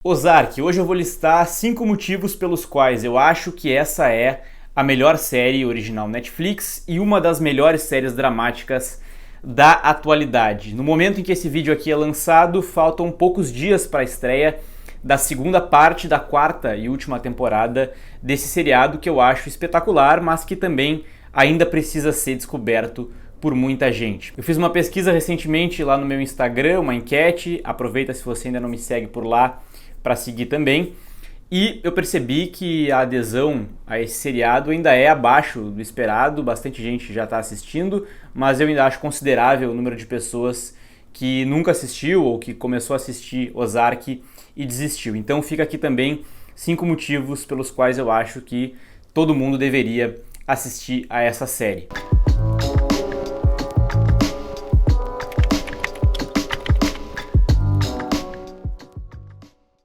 Ozark, hoje eu vou listar 5 motivos pelos quais eu acho que essa é a melhor série original Netflix e uma das melhores séries dramáticas da atualidade. No momento em que esse vídeo aqui é lançado, faltam poucos dias para a estreia da segunda parte da quarta e última temporada desse seriado que eu acho espetacular, mas que também ainda precisa ser descoberto por muita gente. Eu fiz uma pesquisa recentemente lá no meu Instagram, uma enquete, aproveita se você ainda não me segue por lá para seguir também, e eu percebi que a adesão a esse seriado ainda é abaixo do esperado, bastante gente já está assistindo, mas eu ainda acho considerável o número de pessoas que nunca assistiu ou que começou a assistir Ozark e desistiu. Então fica aqui também 5 motivos pelos quais eu acho que todo mundo deveria assistir a essa série.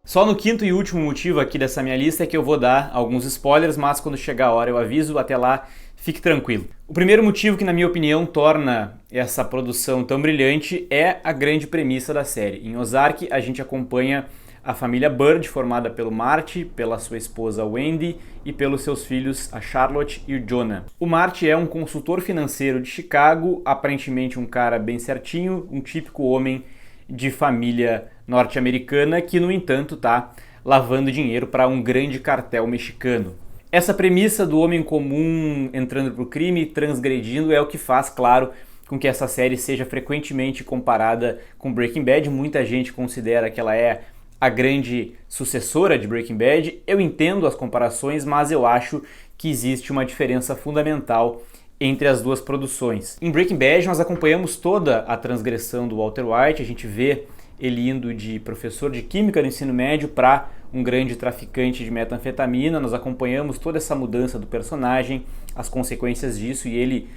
Só no quinto e último motivo aqui dessa minha lista é que eu vou dar alguns spoilers, mas quando chegar a hora eu aviso, até lá fique tranquilo. O primeiro motivo que na minha opinião torna essa produção tão brilhante é a grande premissa da série. Em Ozark a gente acompanha a família Byrde, formada pelo Marty, pela sua esposa Wendy e pelos seus filhos a Charlotte e o Jonah. O Marty é um consultor financeiro de Chicago, aparentemente um cara bem certinho, um típico homem de família norte-americana que, no entanto, está lavando dinheiro para um grande cartel mexicano. Essa premissa do homem comum entrando para o crime, transgredindo, é o que faz, claro, com que essa série seja frequentemente comparada com Breaking Bad. Muita gente considera que ela é a grande sucessora de Breaking Bad. Eu entendo as comparações, mas eu acho que existe uma diferença fundamental entre as duas produções. Em Breaking Bad nós acompanhamos toda a transgressão do Walter White, a gente vê ele indo de professor de química do ensino médio para um grande traficante de metanfetamina, nós acompanhamos toda essa mudança do personagem, as consequências disso e ele,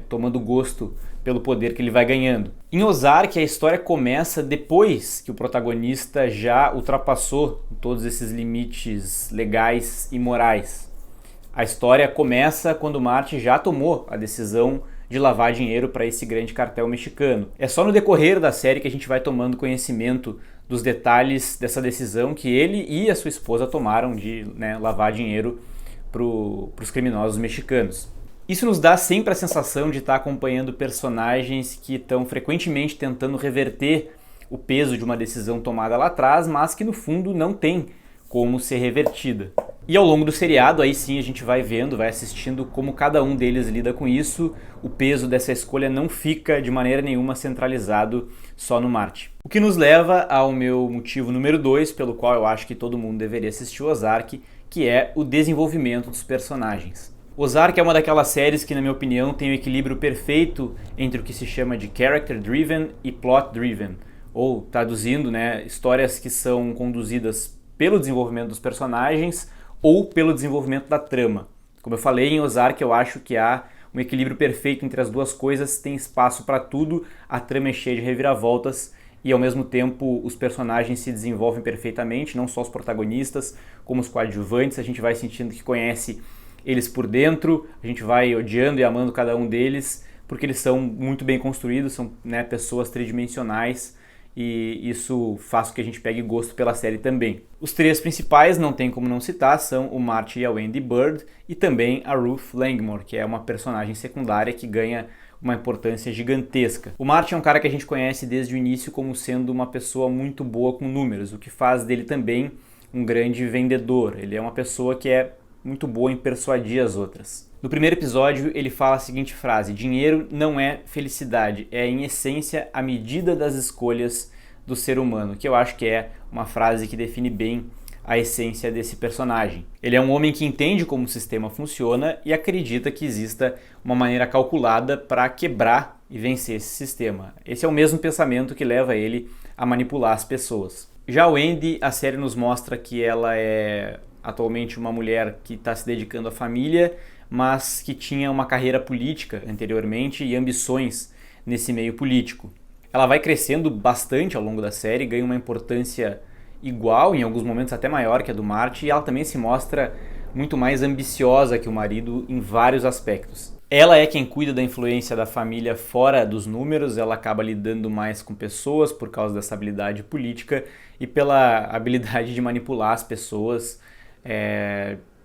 tomando gosto pelo poder que ele vai ganhando. Em Ozark a história começa depois que o protagonista já ultrapassou todos esses limites legais e morais. A história começa quando o Marty já tomou a decisão de lavar dinheiro para esse grande cartel mexicano. É só no decorrer da série que a gente vai tomando conhecimento dos detalhes dessa decisão que ele e a sua esposa tomaram de lavar dinheiro para os criminosos mexicanos. Isso nos dá sempre a sensação de estar acompanhando personagens que estão frequentemente tentando reverter o peso de uma decisão tomada lá atrás, mas que no fundo não tem como ser revertida. E ao longo do seriado, aí sim a gente vai vendo, vai assistindo como cada um deles lida com isso. O peso dessa escolha não fica de maneira nenhuma centralizado só no Marty. O que nos leva ao meu motivo número 2, pelo qual eu acho que todo mundo deveria assistir Ozark, que é o desenvolvimento dos personagens. Ozark é uma daquelas séries que, na minha opinião, tem o equilíbrio perfeito entre o que se chama de character driven e plot driven, ou traduzindo, histórias que são conduzidas pelo desenvolvimento dos personagens ou pelo desenvolvimento da trama. Como eu falei, em Ozark eu acho que há um equilíbrio perfeito entre as duas coisas, tem espaço para tudo, a trama é cheia de reviravoltas e ao mesmo tempo os personagens se desenvolvem perfeitamente, não só os protagonistas, como os coadjuvantes, a gente vai sentindo que conhece eles por dentro, a gente vai odiando e amando cada um deles, porque eles são muito bem construídos, são pessoas tridimensionais, e isso faz com que a gente pegue gosto pela série também. Os três principais, não tem como não citar, são o Marty e a Wendy Byrde e também a Ruth Langmore, que é uma personagem secundária que ganha uma importância gigantesca. O Marty é um cara que a gente conhece desde o início como sendo uma pessoa muito boa com números, o que faz dele também um grande vendedor. Ele é uma pessoa que é muito boa em persuadir as outras. No primeiro episódio ele fala a seguinte frase: dinheiro não é felicidade, é em essência a medida das escolhas do ser humano, que eu acho que é uma frase que define bem a essência desse personagem. Ele é um homem que entende como o sistema funciona e acredita que exista uma maneira calculada para quebrar e vencer esse sistema. Esse é o mesmo pensamento que leva ele a manipular as pessoas. Já a Wendy, a série nos mostra que ela é atualmente uma mulher que está se dedicando à família, mas que tinha uma carreira política anteriormente e ambições nesse meio político. Ela vai crescendo bastante ao longo da série, ganha uma importância igual, em alguns momentos até maior que a do Marty, e ela também se mostra muito mais ambiciosa que o marido em vários aspectos. Ela é quem cuida da influência da família fora dos números, ela acaba lidando mais com pessoas por causa dessa habilidade política e pela habilidade de manipular as pessoas,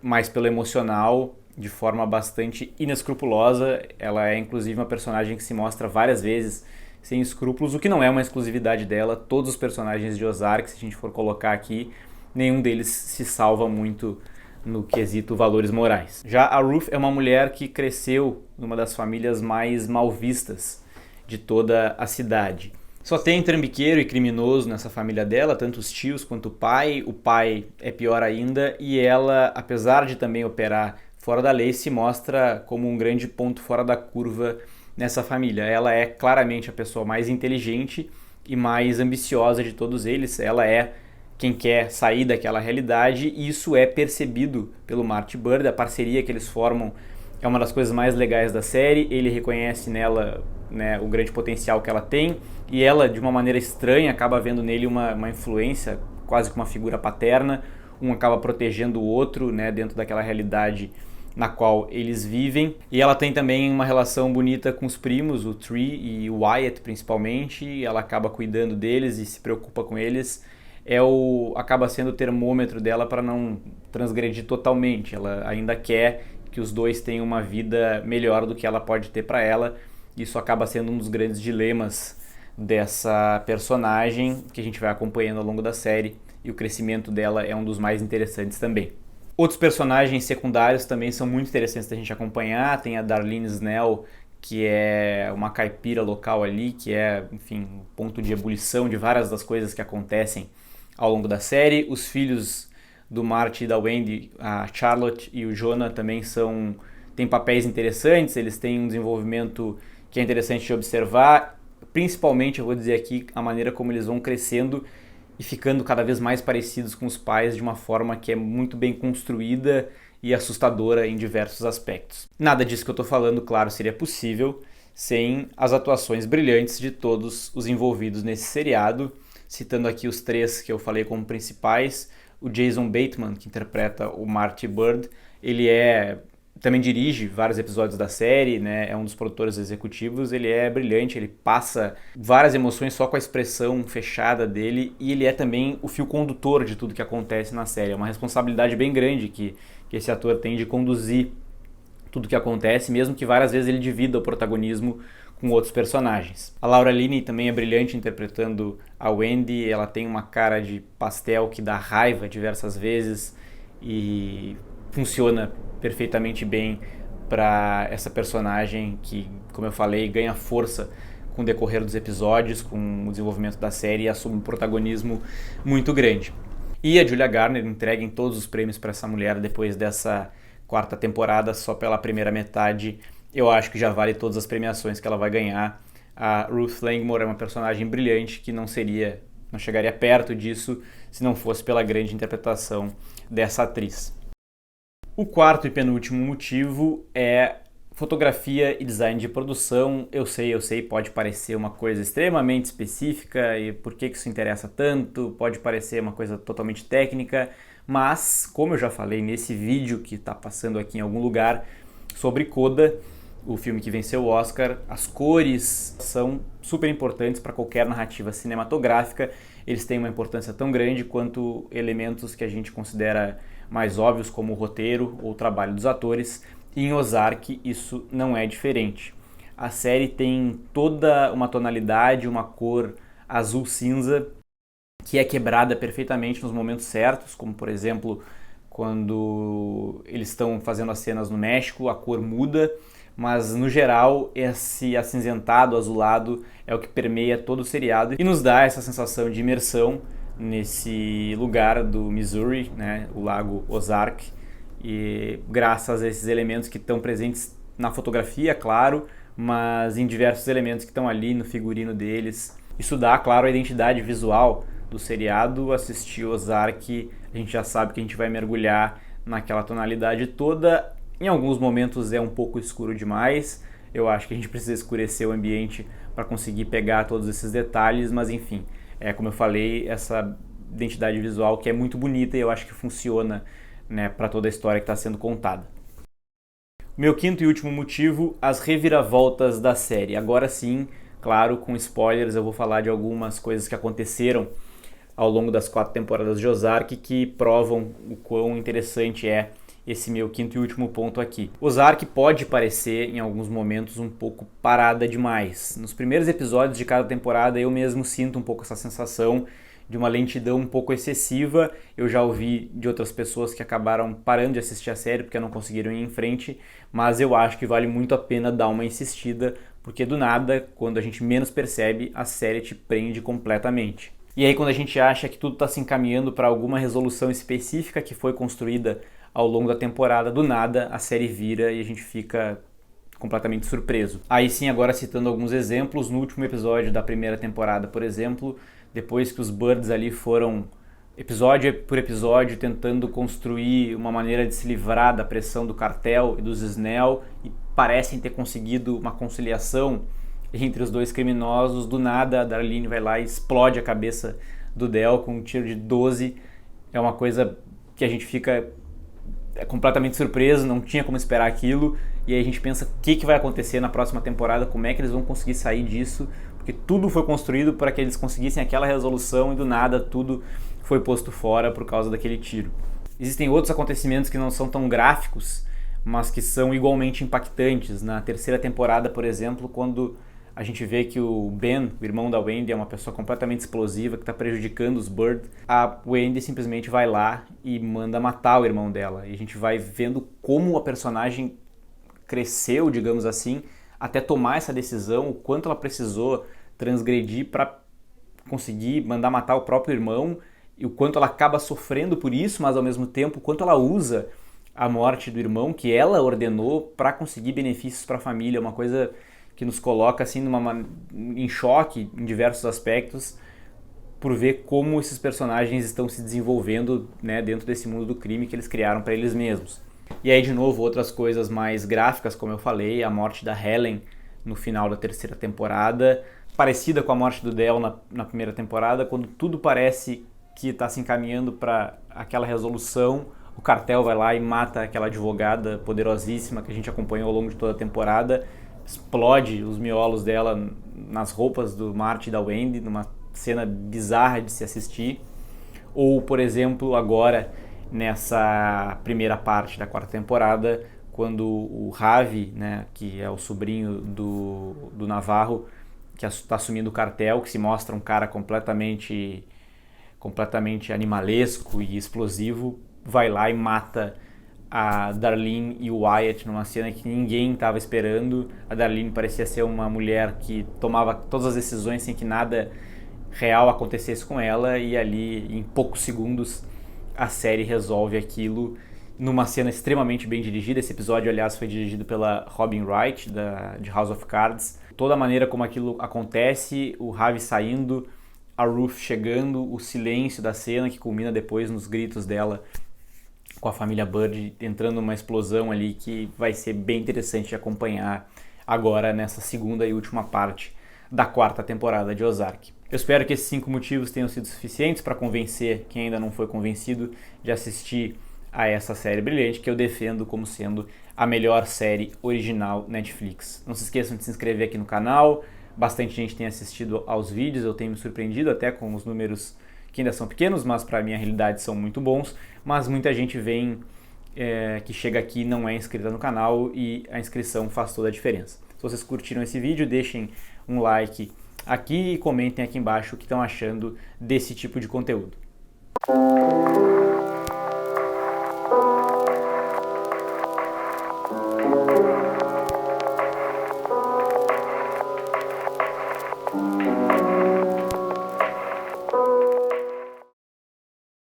mais pelo emocional, de forma bastante inescrupulosa. Ela é inclusive uma personagem que se mostra várias vezes sem escrúpulos, o que não é uma exclusividade dela. Todos os personagens de Ozark, se a gente for colocar aqui, nenhum deles se salva muito no quesito valores morais. Já a Ruth é uma mulher que cresceu numa das famílias mais mal vistas de toda a cidade. Só tem trambiqueiro e criminoso nessa família dela, tanto os tios quanto o pai. O pai é pior ainda e ela, apesar de também operar fora da lei, se mostra como um grande ponto fora da curva nessa família. Ela é claramente a pessoa mais inteligente e mais ambiciosa de todos eles. Ela é quem quer sair daquela realidade, e isso é percebido pelo Marty Byrde. A parceria que eles formam é uma das coisas mais legais da série. Ele reconhece nela, né, o grande potencial que ela tem, e ela, de uma maneira estranha, acaba vendo nele uma influência, quase que uma figura paterna. Um acaba protegendo o outro, né, dentro daquela realidade na qual eles vivem. E ela tem também uma relação bonita com os primos, o Tree e o Wyatt principalmente. Ela acaba cuidando deles e se preocupa com eles. Acaba sendo o termômetro dela para não transgredir totalmente. Ela ainda quer que os dois tenham uma vida melhor do que ela pode ter para ela. Isso acaba sendo um dos grandes dilemas dessa personagem que a gente vai acompanhando ao longo da série, e o crescimento dela é um dos mais interessantes também. Outros personagens secundários também são muito interessantes da gente acompanhar. Tem a Darlene Snell, que é uma caipira local ali, que é, enfim, o ponto de ebulição de várias das coisas que acontecem ao longo da série. Os filhos do Marty e da Wendy, a Charlotte e o Jonah, também têm papéis interessantes. Eles têm um desenvolvimento que é interessante de observar. Principalmente, eu vou dizer aqui, a maneira como eles vão crescendo e ficando cada vez mais parecidos com os pais, de uma forma que é muito bem construída e assustadora em diversos aspectos. Nada disso que eu estou falando, claro, seria possível sem as atuações brilhantes de todos os envolvidos nesse seriado. Citando aqui os três que eu falei como principais: o Jason Bateman, que interpreta o Marty Byrde. Ele também dirige vários episódios da série, né? É um dos produtores executivos. Ele é brilhante, ele passa várias emoções só com a expressão fechada dele, e ele é também o fio condutor de tudo que acontece na série. É uma responsabilidade bem grande que esse ator tem de conduzir tudo que acontece, mesmo que várias vezes ele divida o protagonismo com outros personagens. A Laura Linney também é brilhante interpretando a Wendy. Ela tem uma cara de pastel que dá raiva diversas vezes e funciona perfeitamente bem para essa personagem que, como eu falei, ganha força com o decorrer dos episódios, com o desenvolvimento da série, e assume um protagonismo muito grande. E a Julia Garner entrega em todos os prêmios para essa mulher depois dessa quarta temporada. Só pela primeira metade eu acho que já vale todas as premiações que ela vai ganhar. A Ruth Langmore é uma personagem brilhante que não chegaria perto disso se não fosse pela grande interpretação dessa atriz. O quarto e penúltimo motivo é fotografia e design de produção. Eu sei, pode parecer uma coisa extremamente específica, e por que isso interessa tanto? Pode parecer uma coisa totalmente técnica, mas, como eu já falei nesse vídeo que está passando aqui em algum lugar sobre Coda, o filme que venceu o Oscar, as cores são super importantes para qualquer narrativa cinematográfica. Eles têm uma importância tão grande quanto elementos que a gente considera mais óbvios, como o roteiro ou o trabalho dos atores. E em Ozark isso não é diferente. A série tem toda uma tonalidade, uma cor azul-cinza, que é quebrada perfeitamente nos momentos certos, como por exemplo quando eles estão fazendo as cenas no México, a cor muda, mas no geral esse acinzentado, azulado é o que permeia todo o seriado e nos dá essa sensação de imersão nesse lugar do Missouri, né, o lago Ozark, e graças a esses elementos que estão presentes na fotografia, claro, mas em diversos elementos que estão ali no figurino deles. Isso dá, claro, a identidade visual do seriado. Assistir Ozark, a gente já sabe que a gente vai mergulhar naquela tonalidade toda. Em alguns momentos é um pouco escuro demais, eu acho que a gente precisa escurecer o ambiente para conseguir pegar todos esses detalhes, mas enfim, como eu falei, essa identidade visual que é muito bonita e eu acho que funciona, né, para toda a história que está sendo contada. Meu quinto e último motivo, as reviravoltas da série. Agora sim, claro, com spoilers, eu vou falar de algumas coisas que aconteceram ao longo das 4 temporadas de Ozark que provam o quão interessante é esse meu quinto e último ponto aqui. Ozark pode parecer, em alguns momentos, um pouco parada demais. Nos primeiros episódios de cada temporada, eu mesmo sinto um pouco essa sensação de uma lentidão um pouco excessiva. Eu já ouvi de outras pessoas que acabaram parando de assistir a série porque não conseguiram ir em frente, mas eu acho que vale muito a pena dar uma insistida, porque do nada, quando a gente menos percebe, a série te prende completamente. E aí quando a gente acha que tudo está se encaminhando para alguma resolução específica que foi construída ao longo da temporada, do nada a série vira e a gente fica completamente surpreso. Aí sim, agora citando alguns exemplos, no último episódio da primeira temporada, por exemplo, depois que os Byrdes ali foram episódio por episódio tentando construir uma maneira de se livrar da pressão do cartel e dos Snell e parecem ter conseguido uma conciliação entre os dois criminosos, do nada a Darlene vai lá e explode a cabeça do Del com um tiro de 12. É uma coisa que a gente fica completamente surpreso, não tinha como esperar aquilo, e aí a gente pensa o que vai acontecer na próxima temporada, como é que eles vão conseguir sair disso, porque tudo foi construído para que eles conseguissem aquela resolução e do nada tudo foi posto fora por causa daquele tiro. Existem outros acontecimentos que não são tão gráficos, mas que são igualmente impactantes. Na terceira temporada, por exemplo, quando a gente vê que o Ben, o irmão da Wendy, é uma pessoa completamente explosiva que está prejudicando os Byrd, a Wendy simplesmente vai lá e manda matar o irmão dela. E a gente vai vendo como a personagem cresceu, digamos assim, até tomar essa decisão, o quanto ela precisou transgredir para conseguir mandar matar o próprio irmão, e o quanto ela acaba sofrendo por isso, mas ao mesmo tempo o quanto ela usa a morte do irmão que ela ordenou para conseguir benefícios para a família, uma coisa que nos coloca assim em choque em diversos aspectos, por ver como esses personagens estão se desenvolvendo, né, dentro desse mundo do crime que eles criaram para eles mesmos. E aí, de novo, outras coisas mais gráficas, como eu falei, a morte da Helen no final da terceira temporada, parecida com a morte do Del na primeira temporada, quando tudo parece que está se encaminhando para aquela resolução, o cartel vai lá e mata aquela advogada poderosíssima que a gente acompanhou ao longo de toda a temporada, explode os miolos dela nas roupas do Marty e da Wendy, numa cena bizarra de se assistir. Ou, por exemplo, agora, nessa primeira parte da quarta temporada, quando o Ravi, né, que é o sobrinho do Navarro, que está assumindo o cartel, que se mostra um cara completamente animalesco e explosivo, vai lá e mata a Darlene e o Wyatt numa cena que ninguém estava esperando. A Darlene parecia ser uma mulher que tomava todas as decisões sem que nada real acontecesse com ela, e ali em poucos segundos a série resolve aquilo numa cena extremamente bem dirigida. Esse episódio, aliás, foi dirigido pela Robin Wright, de House of Cards. Toda a maneira como aquilo acontece, o Ravi saindo, a Ruth chegando, o silêncio da cena que culmina depois nos gritos dela com a família Byrd, entrando numa explosão ali que vai ser bem interessante de acompanhar agora nessa segunda e última parte da quarta temporada de Ozark. Eu espero que esses 5 motivos tenham sido suficientes para convencer quem ainda não foi convencido de assistir a essa série brilhante que eu defendo como sendo a melhor série original Netflix. Não se esqueçam de se inscrever aqui no canal, bastante gente tem assistido aos vídeos, eu tenho me surpreendido até com os números que ainda são pequenos, mas para a minha realidade são muito bons, mas muita gente vem que chega aqui e não é inscrita no canal, e a inscrição faz toda a diferença. Se vocês curtiram esse vídeo, deixem um like aqui e comentem aqui embaixo o que estão achando desse tipo de conteúdo.